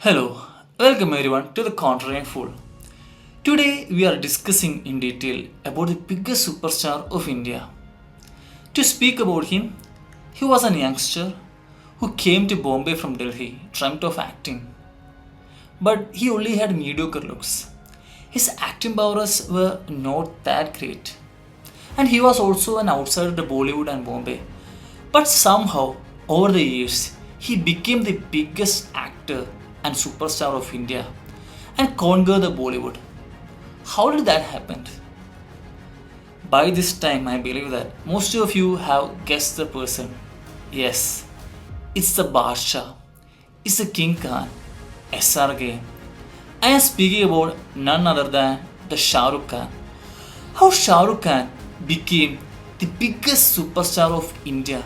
Hello, welcome everyone to the Contrarian Fool. Today we are discussing in detail about the biggest superstar of India. To speak about him, he was a youngster who came to Bombay from Delhi, dreamt of acting. But he only had mediocre looks. His acting powers were not that great. And he was also an outsider to Bollywood and Bombay. But somehow, over the years, he became the biggest actor and superstar of India and conquered the Bollywood. How did that happen? By this time, I believe that most of you have guessed the person. Yes, it's the Barsha. It's the King Khan, SRK. I am speaking about none other than the Shah Rukh Khan. How Shah Rukh Khan became the biggest superstar of India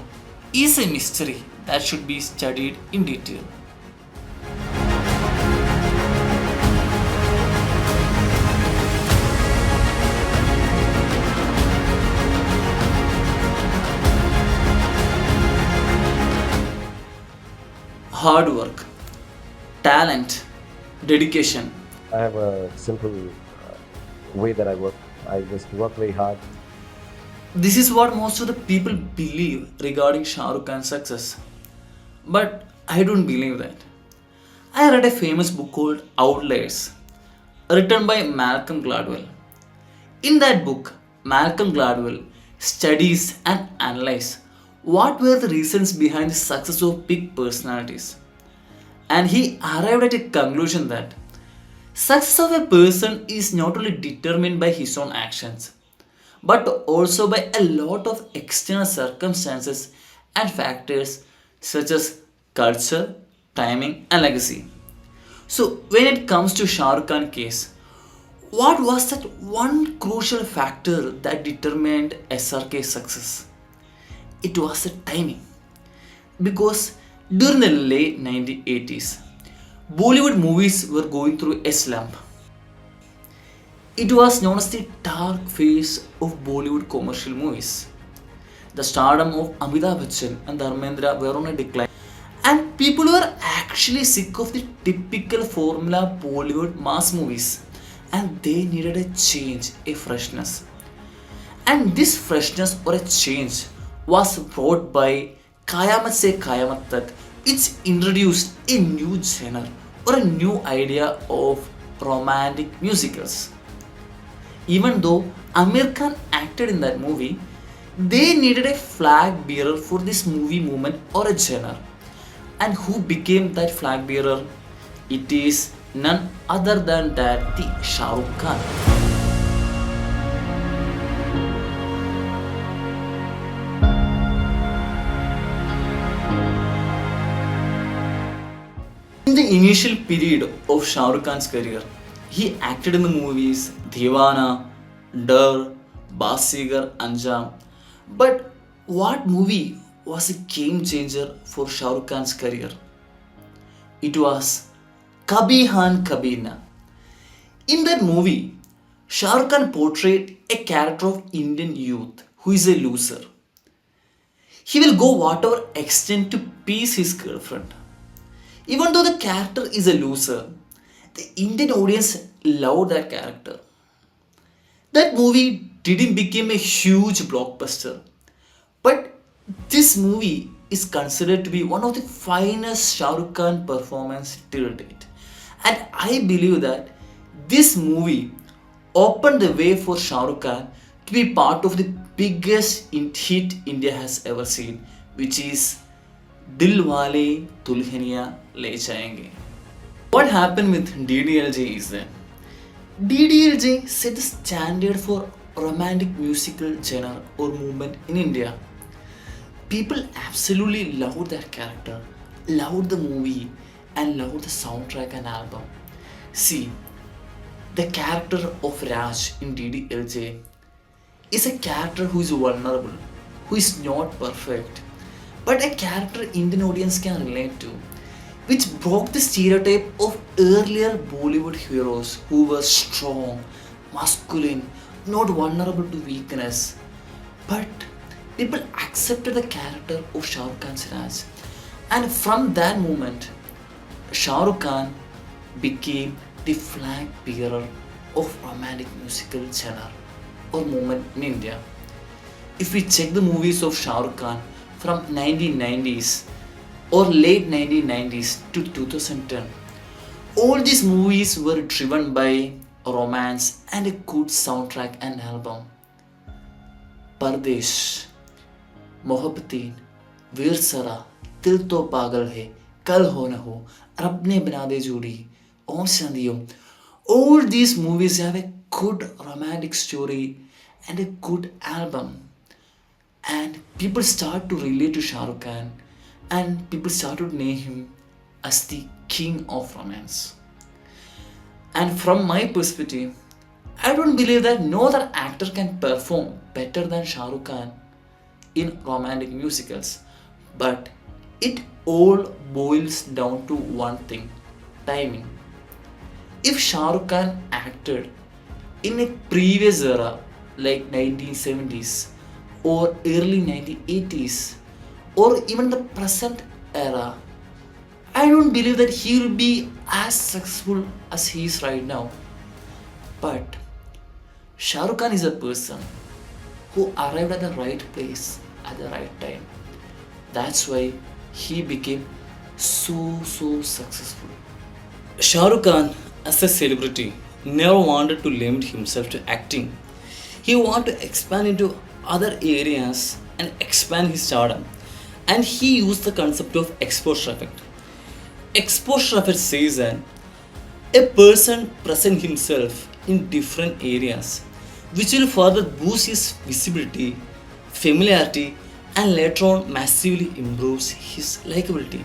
is a mystery that should be studied in detail. Hard work, talent, dedication. I have a simple way that I work. I just work very hard. This is what most of the people believe regarding Shah Rukh Khan's success. But I don't believe that. I read a famous book called Outliers, written by Malcolm Gladwell. In that book, Malcolm Gladwell studies and analyzes what were the reasons behind the success of big personalities. And he arrived at a conclusion that success of a person is not only determined by his own actions, but also by a lot of external circumstances and factors such as culture, timing, and legacy. So, when it comes to Shah Rukh Khan case, what was that one crucial factor that determined SRK's success? It was the timing. Because during the late 1980s, Bollywood movies were going through a slump. It was known as the dark phase of Bollywood commercial movies. The stardom of Amitabh Bachchan and Dharmendra were on a decline, and people were actually sick of the typical formula Bollywood mass movies, and they needed a change, a freshness. And this freshness or a change was brought by Kayamat Se Kayamat Tak. It's introduced a new genre or a new idea of romantic musicals. Even though Amir Khan acted in that movie, they needed a flag bearer for this movie movement or a genre. And who became that flag bearer? It is none other than that the Shah Rukh Khan. In the initial period of Shah Rukh Khan's career, he acted in the movies Dewana, Dar, Basigar, Anjam. But what movie was a game changer for Shah Rukh Khan's career? It was Kabhi Han Kabhi Na. In that movie, Shah Rukh Khan portrayed a character of Indian youth who is a loser. He will go whatever extent to please his girlfriend. Even though the character is a loser, the Indian audience loved that character. That movie didn't become a huge blockbuster, but this movie is considered to be one of the finest Shah Rukh Khan performance till date. And I believe that this movie opened the way for Shah Rukh Khan to be part of the biggest hit India has ever seen, which is Dilwale Dulhania Le Jayenge. What happened with DDLJ is that DDLJ set the standard for romantic musical genre or movement in India. People absolutely loved that character, loved the movie, and loved the soundtrack and album. See, the character of Raj in DDLJ is a character who is vulnerable, who is not perfect, but a character Indian audience can relate to, which broke the stereotype of earlier Bollywood heroes who were strong, masculine, not vulnerable to weakness. But people accepted the character of Shah Rukh Khan's Raj. And from that moment, Shah Rukh Khan became the flag bearer of romantic musical genre or movement in India. If we check the movies of Shah Rukh Khan from 1990s or late 1990s to 2010, all these movies were driven by romance and a good soundtrack and album. परदेश, मोहब्बतीन, वीर सरा, दिल तो पागल है, कल हो न हो, रब ने बना दे जोड़ी, ओम शांतियों. All these movies have a good romantic story and a good album. And people start to relate to Shah Rukh Khan and people start to name him as the king of romance. And from my perspective, I don't believe that no other actor can perform better than Shah Rukh Khan in romantic musicals. But it all boils down to one thing: timing. If Shah Rukh Khan acted in a previous era like 1970s or early 1980s or even the present era, I don't believe that he will be as successful as he is right now. But Shah Rukh Khan is a person who arrived at the right place at the right time. That's why he became so successful. Shah Rukh Khan, as a celebrity, never wanted to limit himself to acting. He wanted to expand into other areas and expand his stardom. And he used the concept of exposure effect. Exposure effect says that a person present himself in different areas, which will further boost his visibility, familiarity, and later on massively improves his likability.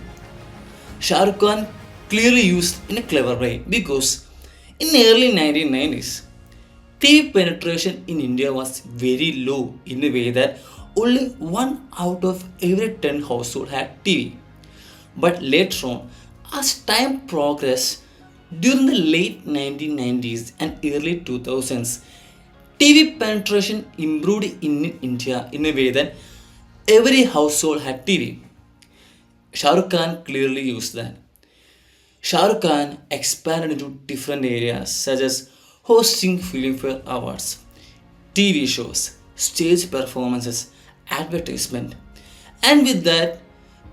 Shah Rukh Khan clearly used in a clever way because in early 1990s, TV penetration in India was very low in a way that only 1 out of every 10 households had TV. But later on, as time progressed, during the late 1990s and early 2000s, TV penetration improved in India in a way that every household had TV. Shah Rukh Khan clearly used that. Shah Rukh Khan expanded into different areas such as hosting Filmfare Awards, TV shows, stage performances, advertisement. And with that,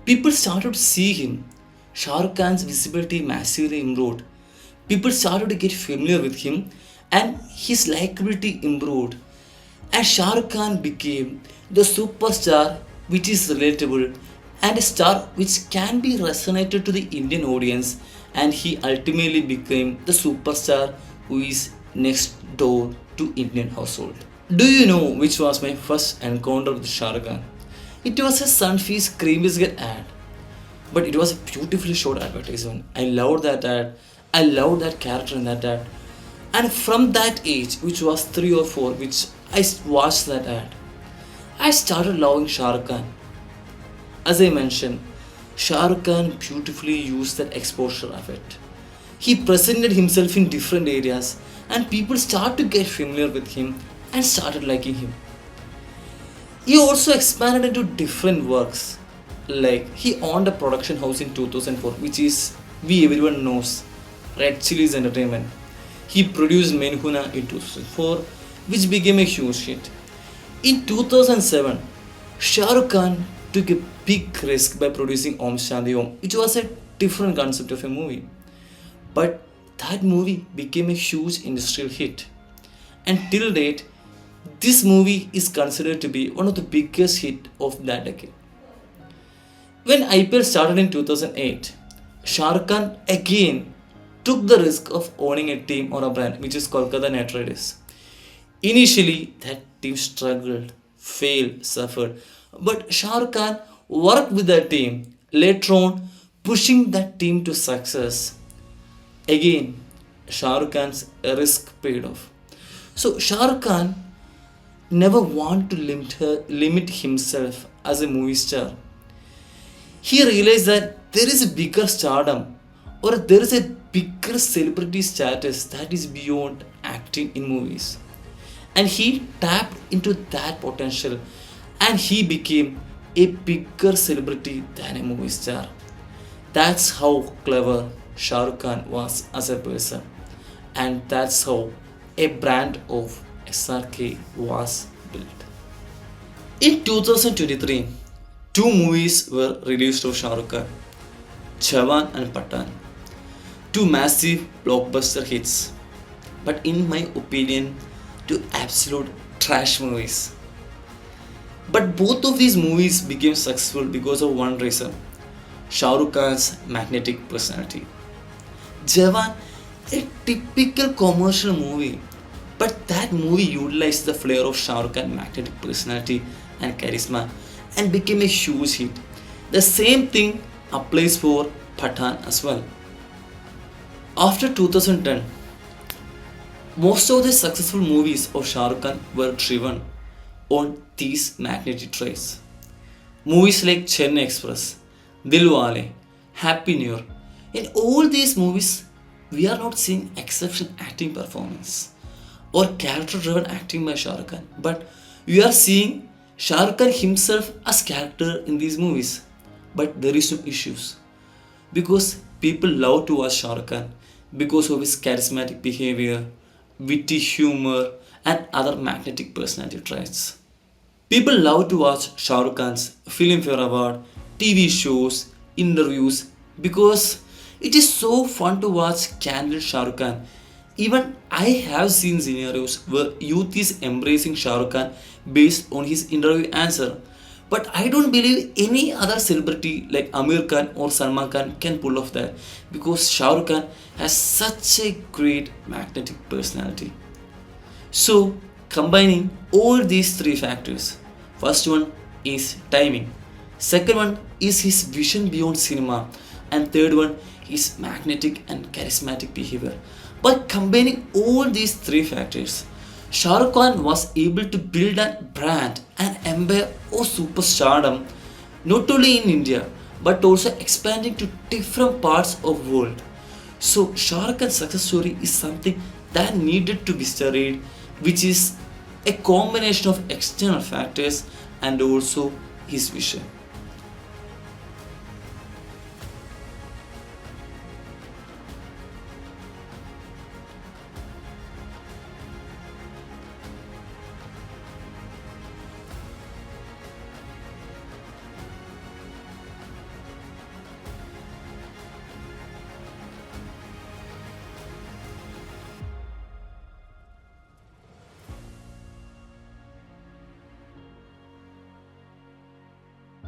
people started to see him. Shah Rukh Khan's visibility massively improved. People started to get familiar with him and his likability improved. And Shah Rukh Khan became the superstar which is relatable and a star which can be resonated to the Indian audience, and he ultimately became the superstar who is next door to Indian household. Do you know which was my first encounter with Shah Rukh Khan? It was a Sunfeast cream biscuit ad, but it was a beautifully shot advertisement. I loved that ad. I loved that character in that ad. And from that age, which was 3 or 4, which I watched that ad, I started loving Shah Rukh Khan. As I mentioned, Shah Rukh Khan beautifully used that exposure effect. He presented himself in different areas and people started to get familiar with him and started liking him. He also expanded into different works. Like he owned a production house in 2004, which is we everyone knows, Red Chillies Entertainment. He produced Menhuna in 2004, which became a huge hit. In 2007, Shah Rukh Khan took a big risk by producing Om Shanti Om, which was a different concept of a movie. But that movie became a huge industrial hit. And till date, this movie is considered to be one of the biggest hits of that decade. When IPL started in 2008, Shah Rukh Khan again took the risk of owning a team or a brand, which is Kolkata Knight Riders. Initially, that team struggled, failed, suffered, but Shah Rukh Khan worked with that team, later on pushing that team to success. Again, Shah Rukh Khan's risk paid off. So Shah Rukh Khan never wanted to limit himself as a movie star. He realized that there is a bigger stardom or there is a bigger celebrity status that is beyond acting in movies. And he tapped into that potential and he became a bigger celebrity than a movie star. That's how clever Shah Rukh Khan was as a person, and that's how a brand of SRK was built. In 2023, two movies were released of Shah Rukh Khan, Jawan and Pathan, two massive blockbuster hits, but in my opinion, two absolute trash movies. But both of these movies became successful because of one reason: Shah Rukh Khan's magnetic personality. Jawan, a typical commercial movie, but that movie utilized the flair of Shah Rukh Khan's magnetic personality and charisma and became a huge hit. The same thing applies for Pathan as well. After 2010, most of the successful movies of Shah Rukh Khan were driven on these magnetic traits. Movies like Chennai Express, Dilwale, Happy New Year. In all these movies, we are not seeing exceptional acting performance or character driven acting by Shah Rukh Khan, but we are seeing Shah Rukh Khan himself as character in these movies. But there is some issues because people love to watch Shah Rukh Khan because of his charismatic behavior, witty humor, and other magnetic personality traits. People love to watch Shah Rukh Khan's Filmfare Award, TV shows, interviews because it is so fun to watch candid Shah Rukh Khan. Even I have seen scenarios where youth is embracing Shah Rukh Khan based on his interview answer. But I don't believe any other celebrity like Amir Khan or Salman Khan can pull off that because Shah Rukh Khan has such a great magnetic personality. So, combining all these three factors, first one is timing, second one is his vision beyond cinema, and third one is magnetic and charismatic behavior. By combining all these three factors, Shah Rukh Khan was able to build a brand and empire of superstardom not only in India but also expanding to different parts of world. So Shah Rukh Khan's success story is something that needed to be studied, which is a combination of external factors and also his vision.